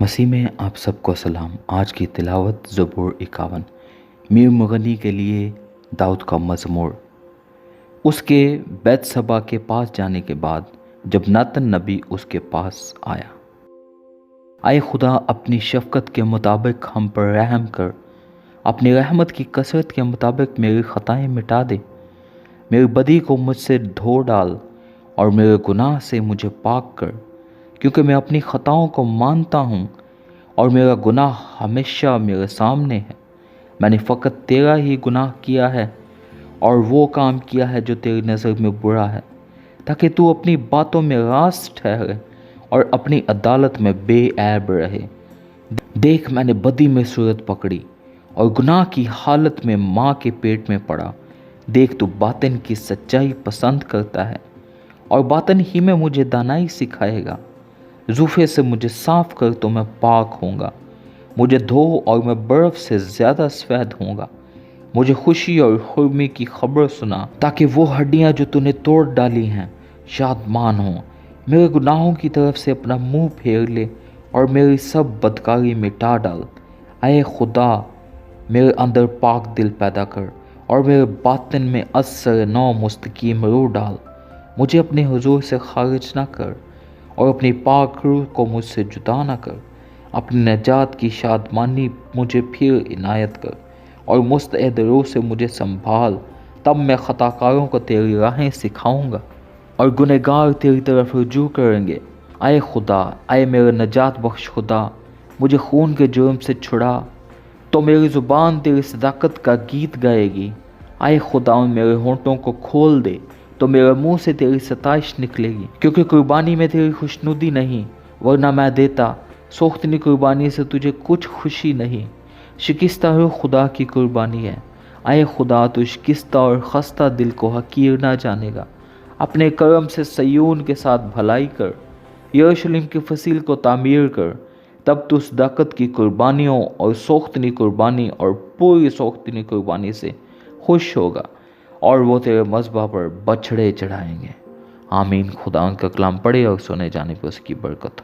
مسیح میں آپ سب کو سلام۔ آج کی تلاوت زبور 51 میر مغنی کے لیے داؤد کا مزمور۔ اس کے بیت سبا کے پاس جانے کے بعد جب ناتن نبی اس کے پاس آیا، اے خدا اپنی شفقت کے مطابق ہم پر رحم کر، اپنی رحمت کی کثرت کے مطابق میری خطائیں مٹا دے، میری بدی کو مجھ سے دھو ڈال اور میرے گناہ سے مجھے پاک کر، کیونکہ میں اپنی خطاؤں کو مانتا ہوں اور میرا گناہ ہمیشہ میرے سامنے ہے۔ میں نے فقط تیرا ہی گناہ کیا ہے اور وہ کام کیا ہے جو تیری نظر میں برا ہے، تاکہ تو اپنی باتوں میں راست ٹھہرے اور اپنی عدالت میں بے عیب رہے۔ دیکھ میں نے بدی میں صورت پکڑی اور گناہ کی حالت میں ماں کے پیٹ میں پڑا۔ دیکھ تو باطن کی سچائی پسند کرتا ہے اور باطن ہی میں مجھے دانائی سکھائے گا۔ زوفے سے مجھے صاف کر تو میں پاک ہوں گا، مجھے دھو اور میں برف سے زیادہ سفید ہوں گا۔ مجھے خوشی اور خرمی کی خبر سنا، تاکہ وہ ہڈیاں جو تو نے توڑ ڈالی ہیں شادمان ہوں۔ میرے گناہوں کی طرف سے اپنا منہ پھیر لے اور میری سب بدکاری مٹا ڈال۔ اے خدا میرے اندر پاک دل پیدا کر اور میرے باطن میں از سر نو مستقیم روح ڈال۔ مجھے اپنے حضور سے خارج نہ کر اور اپنی پاک روح کو مجھ سے جدا نہ کر۔ اپنی نجات کی شادمانی مجھے پھر عنایت کر اور مستعد روح سے مجھے سنبھال۔ تب میں خطا کاروں کو تیری راہیں سکھاؤں گا اور گنہگار تیری طرف رجوع کریں گے۔ اے خدا، اے میرے نجات بخش خدا، مجھے خون کے جرم سے چھڑا، تو میری زبان تیری صداقت کا گیت گائے گی۔ اے خدا میرے ہونٹوں کو کھول دے تو میرے منہ سے تیری ستائش نکلے گی، کیونکہ قربانی میں تیری خوشنودی نہیں، ورنہ میں دیتا۔ سوختنی قربانی سے تجھے کچھ خوشی نہیں، شکستہ روح خدا کی قربانی ہے۔ اے خدا تو شکستہ اور خستہ دل کو حقیر نہ جانے گا۔ اپنے کرم سے صیون کے ساتھ بھلائی کر، یروشلم کی فصیل کو تعمیر کر۔ تب تو صداقت کی قربانیوں اور سوختنی قربانی اور پوری سوختنی قربانی سے خوش ہوگا، اور وہ تیرے مذبح پر بچھڑے چڑھائیں گے۔ آمین۔ خدا ان کا کلام پڑھے اور سنے جانے پہ اس کی برکت ہو۔